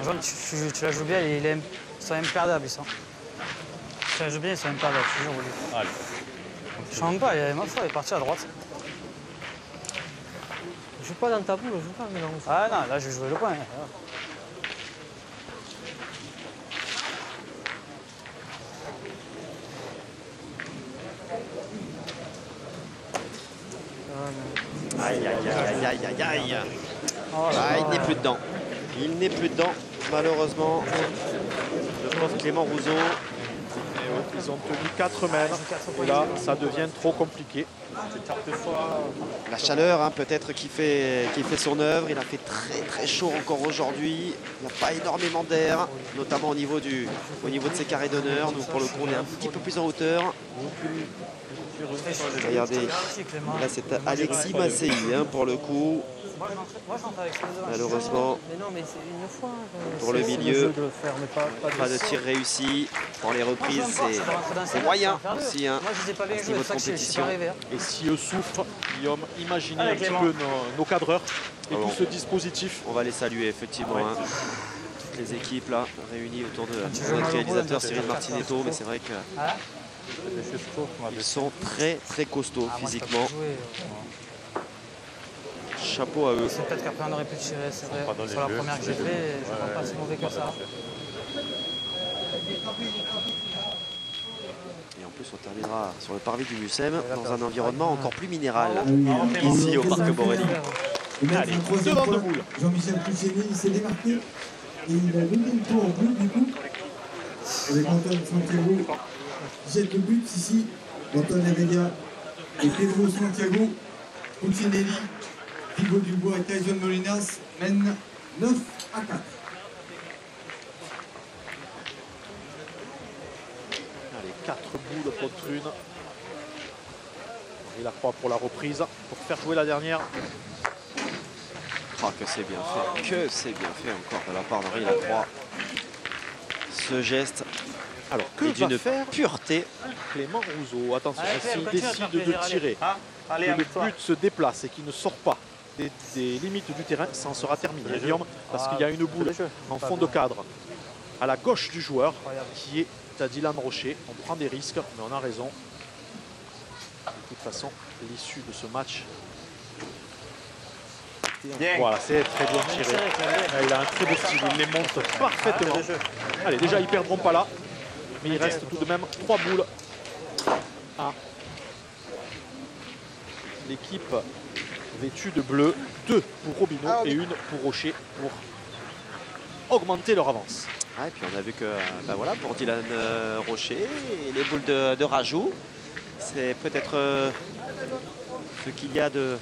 la joues bien, ils sont imperdables. Tu la joues bien, ils sont imperdables, toujours. Allez. Je ne change pas, ma foi, il est parti à droite. Joue pas dans ta boule, joue pas maintenant. Ah non, là je vais jouer le coin. Aïe. Il n'est plus dedans. Il n'est plus dedans, malheureusement. Le pauvre Clément Rousseau. Ils ont tenu 4 mètres. Et là, ça devient trop compliqué. La chaleur, hein, peut-être, qui fait son œuvre. Il a fait très chaud encore aujourd'hui. Il n'y a pas énormément d'air, notamment au niveau de ses carrés d'honneur. Donc pour le coup, on est un petit peu plus en hauteur. Regardez, là c'est Alexis Massey, hein, pour le coup. Malheureusement, pour le milieu, pas de tir réussi. Pour les reprises, c'est moyen aussi, hein, à ce niveau de compétition. Et si eux souffrent, Guillaume, imaginez un petit peu nos cadreurs et tout ce dispositif. On va les saluer, effectivement. Hein. Toutes les équipes là, réunies autour de notre réalisateur Cyril Martinetto, mais c'est vrai que ils sont très costauds physiquement. Chapeau à eux. C'est peut-être qu'après on aurait pu tirer, c'est vrai. Sur la première que j'ai fait, je ne pense pas si mauvais que ça. Et en plus, on terminera sur le parvis du Mucem dans un environnement encore plus minéral, ici au Parc Borelli. Allez, devant de boule. Jean-Michel Pouchény, il s'est démarqué et il a donné le tour en bleu du coup. Avec Antoine Santiago. Jette le but ici. Antoine Avella et Pedro Santiago. Pouchinelli, Thibaut Dubois et Tyson Molinas mènent 9 à 4. Allez, 4 boules contre une. Il a croix pour la reprise, pour faire jouer la dernière. Oh, que c'est bien fait. Que c'est bien fait encore de la part d'Henri Lacroix. Ce geste. Alors, que va faire pureté Clément Rousseau? Attention, s'il décide de tirer, que le but se déplace et qu'il ne sort pas des limites du terrain, ça en sera terminé, Guillaume, parce qu'il y a une boule en fond de cadre à la gauche du joueur qui est à Dylan Rocher. On prend des risques, mais on a raison. De toute façon, l'issue de ce match Voilà, c'est très bien tiré. Il a un très beau style, il les monte parfaitement. Allez, déjà, ils ne perdront pas là. Mais il reste tout de même 3 boules à l'équipe vêtue de bleu. 2 pour Robineau et 1 pour Rocher pour augmenter leur avance. Et puis on a vu que voilà, pour Dylan Rocher, les boules de rajout, c'est peut-être ce qu'il y a de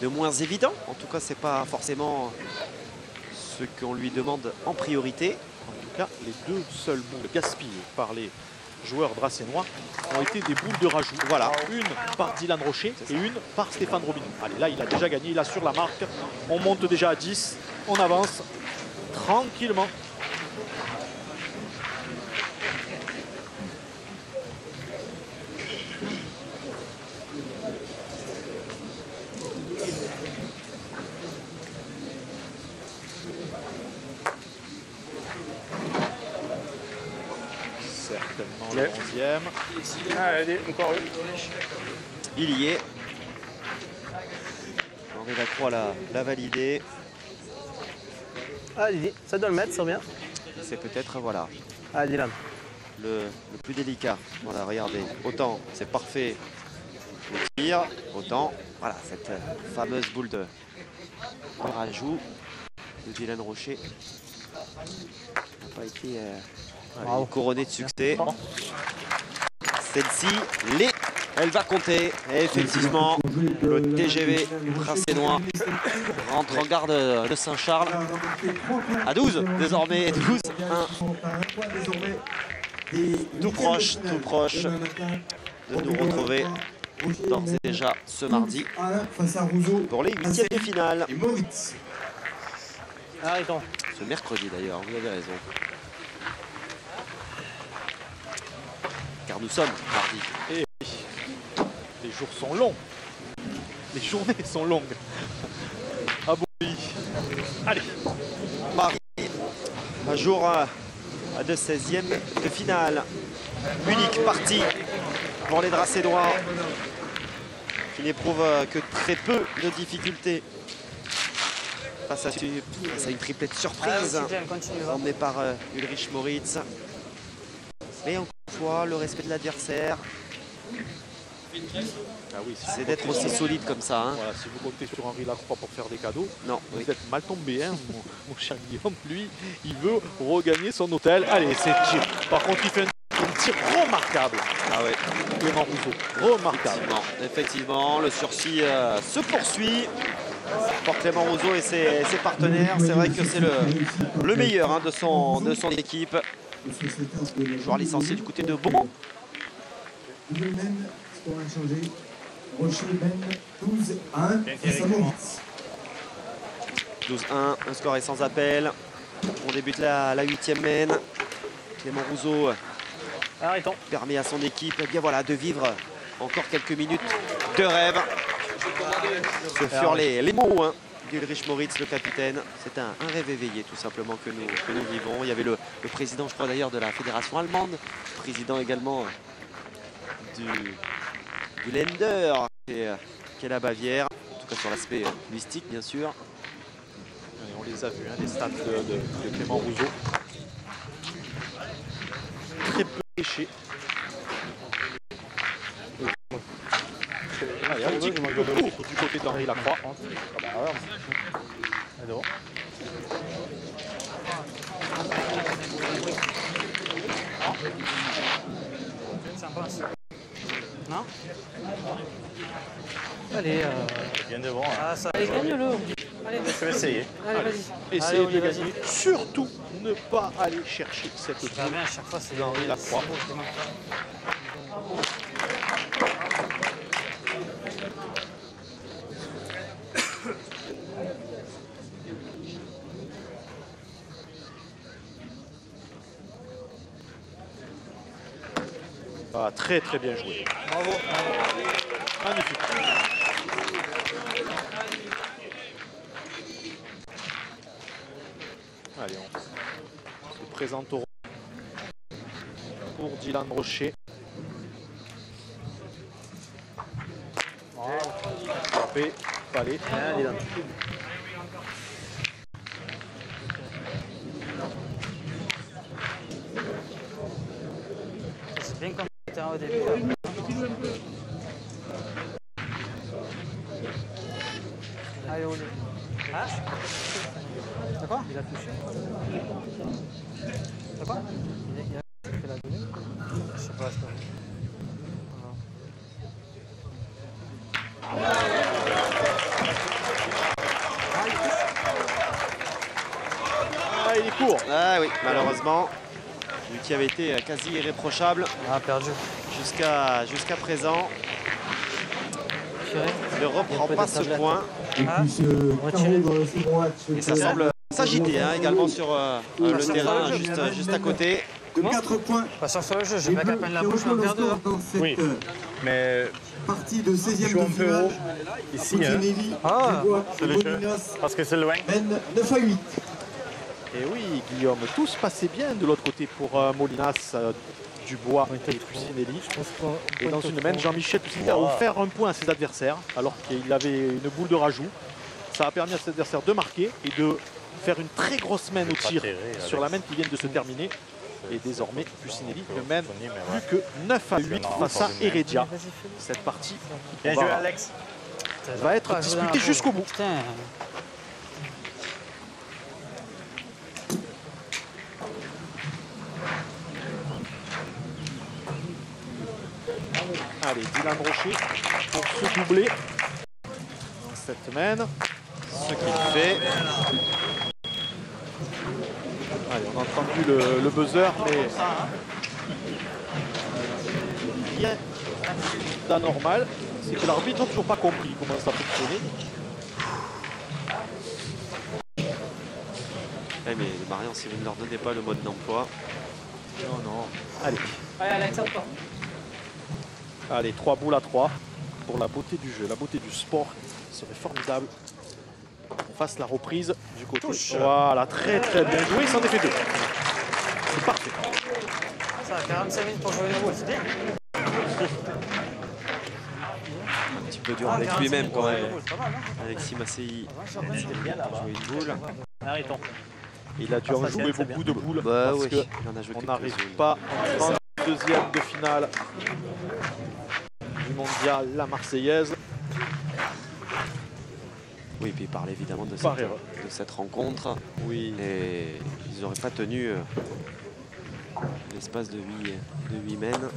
moins évident. En tout cas, c'est pas forcément ce qu'on lui demande en priorité. En tout cas, les 2 seules boules gaspillées par les joueurs dracénois ont été des boules de rajout. Voilà, une par Dylan Rocher et une par Stéphane Robineau. Allez, là, il a déjà gagné, il assure la marque. On monte déjà à 10, on avance tranquillement. Certainement le 11e. Allez, encore une. Il y est. Henri Lacroix l'a validé. Ah, Lily, ça doit le mettre, c'est bien. C'est peut-être, voilà, Ah, Dylan. le plus délicat. Voilà, regardez. Autant c'est parfait le tir, autant, voilà, cette fameuse boule de rajout de Dylan Rocher n'a pas été couronnée de succès. Celle-ci, elle va compter. Et effectivement, le TGV dracénois rentre en gare de Saint-Charles à 12 désormais. 12-1. Tout proche de nous retrouver d'ores et déjà ce mardi pour les 8e de finale. Arrêtons. Ce mercredi d'ailleurs, vous avez raison. Car nous sommes mardi. Et les jours sont longs. Les journées sont longues. Ah bon, oui. Allez. Mardi, un jour de 16e de finale. Unique partie pour les Dracénois qui n'éprouvent que très peu de difficultés face à une triplette surprise emmenée par Ulrich Moritz. Mais encore une fois, le respect de l'adversaire, Ah oui, c'est d'être aussi solide comme ça. Hein. Voilà, si vous comptez sur Henri Lacroix pour faire des cadeaux, non, vous êtes mal tombé, hein, mon cher Guillaume. Lui, il veut regagner son hôtel. Allez, c'est tir. Par contre, il fait un tir remarquable. Ah ouais. Clément Rousseau, remarquable. Effectivement, le sursis se poursuit pour Clément Rousseau et ses partenaires. C'est vrai que c'est le meilleur hein, de son équipe. Joueur licencié du côté de Beaumont. Rocher mène 12-1 face à Moritz. 12-1, le score est sans appel. On débute la 8e main. Clément Rousseau permet à son équipe bien, voilà, de vivre encore quelques minutes de rêve. Ce furent les mots hein, d'Ulrich Moritz, le capitaine. C'est un rêve éveillé tout simplement que nous vivons. Il y avait le président, je crois d'ailleurs, de la fédération allemande, président également du Länder, qui est la Bavière, en tout cas sur l'aspect mystique bien sûr. Et on les a vus, hein, les stats de Clément Rousseau. Très peu léché. Allez, un petit coup de court du côté d'Henri Lacroix. Non. Allez, Bien devant. ah, ça... Allez, gagne-le. Allez, Je vais essayer. allez, vas-y. Essayez Allez, de vas-y. gagner. Surtout, ne pas aller chercher cette Ça va bien, à chaque fois, c'est d'Henri Lacroix. Ah, très très bien joué. Bravo. Magnifique. Allez, on se présente au pour Dylan Rocher. Frappé. Allez. C'est bien comme c'était au début. Allez, Oli. Ah, t'as quoi? Il a touché. T'as quoi? Il a fait la donnée. Je sais pas, c'est pas. Ah, il est court. Ah oui, malheureusement. Lui qui avait été quasi irréprochable. Ah, perdu. Jusqu'à présent. Il ne reprend pas ce point. Et puis ce carreau dans le second match. Et ça semble s'agiter également sur le terrain, juste à côté. De 4 points. Pas sur le jeu, j'ai pas qu'à peine la bouche, on perd deux. Dans cette Oui, mais partie de 16e joue de un peu finale. haut ici, hein. Nelly, Ah, Dubois c'est et le jeu. Molinas Parce que c'est loin. mènent 9 à 8. Et oui, Guillaume, tout se passait bien de l'autre côté pour Molinas, Dubois et Pucinelli. Et dans une main, Jean-Michel Pucinelli a offert un point à ses adversaires alors qu'il avait une boule de rajout. Ça a permis à ses adversaires de marquer et de faire une très grosse main au tir sur la main qui vient de se terminer. Et désormais, Pucinelli ne mène plus que 9 à 8 face à Heredia. Cette partie Bien joué, Alex. va être disputée jusqu'au bout. Putain. Allez, Dylan Rocher pour se doubler dans cette main. Ce qu'il fait. Allez, on a entendu le buzzer, mais rien d'anormal. C'est que l'arbitre n'a toujours pas compris comment ça fonctionnait. Ouais, mais Marion, si vous ne leur donnez pas le mode d'emploi. Non, non. Allez. Allez, Alex, toi. Allez, 3 boules à 3 pour la beauté du jeu, la beauté du sport. Ce serait formidable. On fasse la reprise du côté. Voilà, très très bien joué. Il s'en est fait 2. C'est parfait. Ça va 45 minutes pour jouer une boule, c'est bien. Un petit peu dur avec lui-même quand même. Alexis Massey jouer une boule. Arrêtons. Il a dû en jouer beaucoup de boules Bah parce oui, que il en a joué on quelques-unes. n'arrive pas en 32e de finale du mondial, la Marseillaise. Oui, puis il parle évidemment de cette rencontre. Oui. Et ils n'auraient pas tenu l'espace de 8 mènes.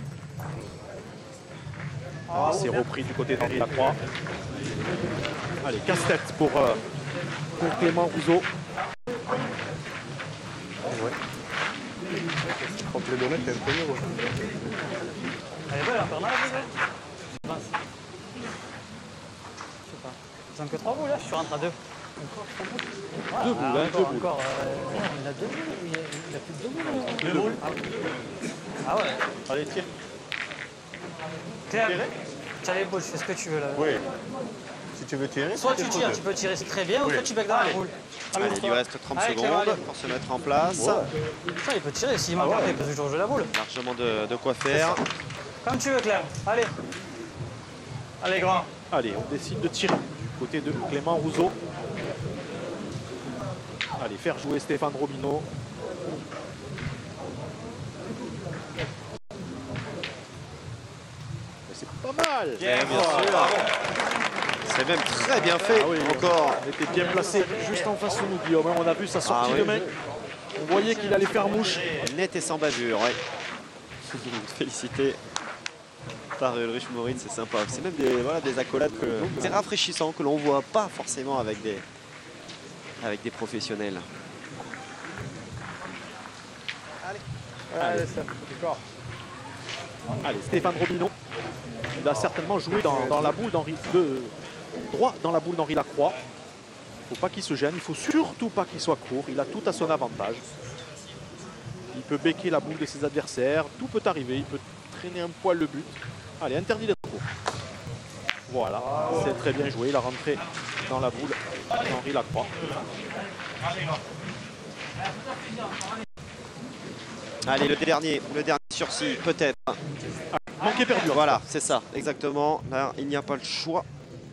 C'est repris du côté d'Henri Lacroix. Allez, casse-tête pour Clément Rousseau. Contre les données, t'es un peu mieux. Elle est belle, infernale, la boule. Je pense. Je sais pas. Ils ont que 3 boules là, je suis rentré à 2. Encore 2 boules, hein, 2 boules. Encore, non, il a 2 boules, il a plus de 2 boules. 2 boules. Ah ouais. Allez, tire. Claire, tu as les boules, je fais ce que tu veux là. Oui. Si tu veux tirer, Soit tu tires, tu peux tirer très bien, ou soit tu back dans la boule. Allez, il lui reste 30 Allez, secondes allez. pour se mettre en place. Putain, il peut tirer s'il manque après, parce que je joue la boule. Largement de quoi faire. Comme tu veux, Claire. Allez. Allez, grand. Allez, on décide de tirer du côté de Clément Rousseau. Allez, faire jouer Stéphane Robineau. C'est pas mal. Bien sûr. C'est même très bien fait. Ah oui, encore. On était bien placé juste en face de nous, Guillaume. On a vu sa sortie de main. On voyait qu'il allait faire mouche. Net et sans bavure, ouais. Félicité par Ulrich Moritz, c'est sympa. C'est même des accolades c'est rafraîchissant que l'on ne voit pas forcément avec des professionnels. Allez, allez, Stéphane Robineau. Il a certainement joué dans la boule d'Henri droit dans la boule d'Henri Lacroix. Il ne faut pas qu'il se gêne, il ne faut surtout pas qu'il soit court. Il a tout à son avantage. Il peut becquer la boule de ses adversaires. Tout peut arriver. Il peut traîner un poil le but. Allez, interdit d'être court. Voilà, c'est très bien joué. Il a rentré dans la boule d'Henri Lacroix. Allez, le dernier sursis, peut-être. Manqué perdu. Voilà, c'est ça, exactement. Là, il n'y a pas le choix.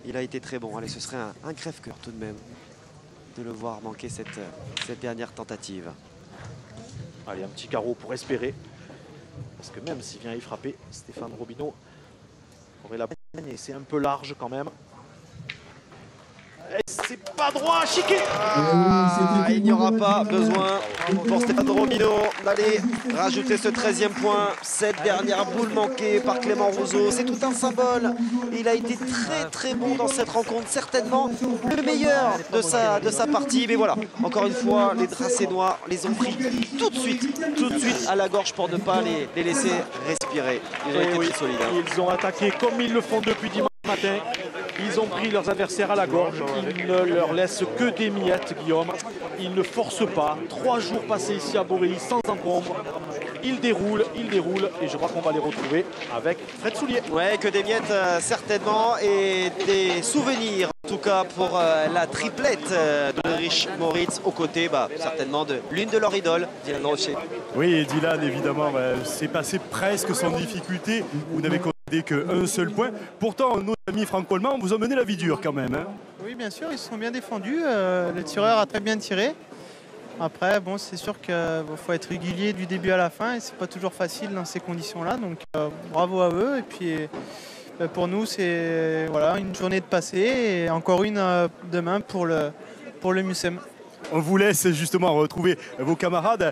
Il a été très bon. Allez, ce serait un crève-cœur tout de même de le voir manquer cette dernière tentative. Allez, un petit carreau pour espérer. Parce que même s'il vient y frapper, Stéphane Robineau aurait la peine et c'est un peu large quand même. Et c'est pas droit, chiqué. Il n'y aura pas besoin pour Stéphane Robineau d'aller rajouter ce 13e point. Cette dernière boule manquée par Clément Rousseau, c'est tout un symbole. Il a été très bon dans cette rencontre, certainement le meilleur de sa partie. Mais voilà, encore une fois, les Dracénois les ont pris tout de suite à la gorge pour ne pas les laisser respirer. Ils ont été très solides. Ils ont attaqué comme ils le font depuis dimanche matin. Ils ont pris leurs adversaires à la gorge. Ils ne leur laissent que des miettes, Guillaume. Ils ne forcent pas. 3 jours passés ici à Borély sans encombre. Ils déroulent. Et je crois qu'on va les retrouver avec Fred Soulier. Ouais, que des miettes certainement. Et des souvenirs, en tout cas, pour la triplette d'Ulrich Moritz aux côtés, certainement, de l'une de leurs idoles, Dylan Rocher. Oui, Dylan, évidemment, c'est passé presque sans difficulté. Vous n'avez qu'un seul point. Pourtant, nos amis franco-allemands vous ont mené la vie dure quand même. Hein. Oui, bien sûr, ils se sont bien défendus. Le tireur a très bien tiré. Après, bon, c'est sûr qu'il faut être régulier du début à la fin et c'est pas toujours facile dans ces conditions-là. Donc, bravo à eux. Et puis, pour nous, c'est voilà, une journée de passé et encore une demain pour le Mucem. On vous laisse justement retrouver vos camarades.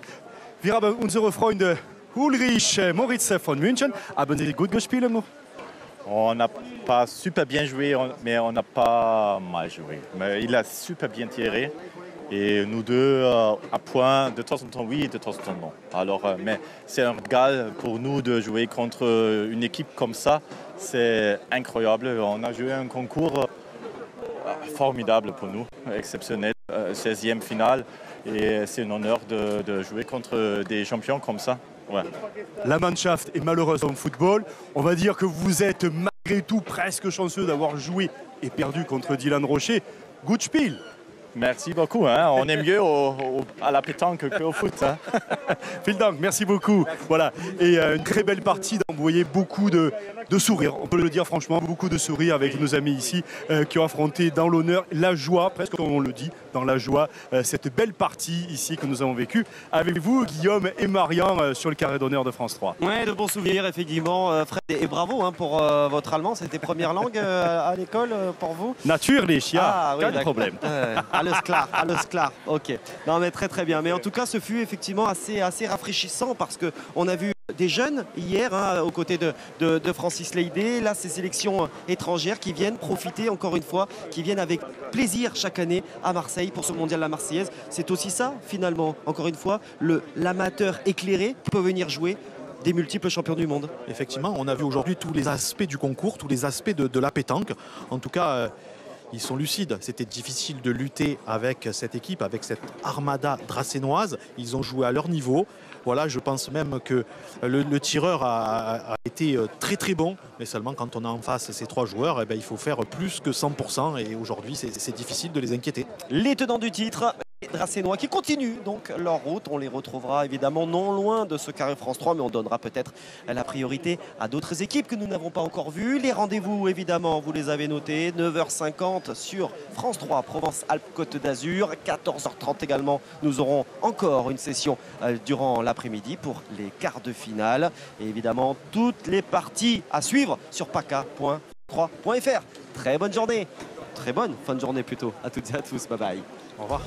Wir haben unsere Freunde Ulrich Moritz von München. Haben Sie gut gespielt? On n'a pas super bien joué, mais on n'a pas mal joué. Mais il a super bien tiré. Et nous deux, à point, de temps en temps oui, de temps en temps non. Alors, mais c'est un régal pour nous de jouer contre une équipe comme ça. C'est incroyable. On a joué un concours formidable pour nous, exceptionnel. 16e finale. Et c'est un honneur de jouer contre des champions comme ça. Ouais. La Mannschaft est malheureuse en football. On va dire que vous êtes malgré tout presque chanceux d'avoir joué et perdu contre Dylan Rocher. Good Spiel. Merci beaucoup. Hein. On est mieux à la pétanque qu'au foot. Hein. Vielen Dank, merci beaucoup. Voilà. Et une très belle partie. Vous voyez beaucoup de sourires. On peut le dire franchement, beaucoup de sourires avec nos amis ici qui ont affronté dans l'honneur, la joie, presque comme on le dit, dans la joie, cette belle partie ici que nous avons vécue avec vous, Guillaume et Marian, sur le carré d'honneur de France 3. Ouais, de bons souvenirs, effectivement. Fred, et bravo pour votre allemand. C'était première langue à l'école pour vous? Natürlich, ja, oui, kein Problem. Alles klar, ok. Non mais très bien. Mais en tout cas, ce fut effectivement assez rafraîchissant parce qu'on a vu des jeunes hier aux côtés de Francis Leydé, là ces sélections étrangères qui viennent profiter encore une fois, qui viennent avec plaisir chaque année à Marseille pour ce mondial la Marseillaise. C'est aussi ça finalement, encore une fois, l'amateur éclairé qui peut venir jouer des multiples champions du monde. Effectivement, on a vu aujourd'hui tous les aspects du concours, tous les aspects de la pétanque. En tout cas, ils sont lucides. C'était difficile de lutter avec cette équipe, avec cette armada dracénoise. Ils ont joué à leur niveau. Voilà, je pense même que le tireur a été très bon. Mais seulement quand on a en face ces 3 joueurs, il faut faire plus que 100%. Et aujourd'hui, c'est difficile de les inquiéter. Les tenants du titre, les Dracénois qui continuent donc leur route. On les retrouvera évidemment non loin de ce carré France 3, mais on donnera peut-être la priorité à d'autres équipes que nous n'avons pas encore vues. Les rendez-vous, évidemment, vous les avez notés. 9h50 sur France 3, Provence-Alpes-Côte d'Azur. 14h30 également, nous aurons encore une session durant l'après-midi pour les quarts de finale. Et évidemment, toutes les parties à suivre sur paca.3.fr. Très bonne journée. Très bonne fin de journée plutôt. À toutes et à tous. Bye bye. Au revoir.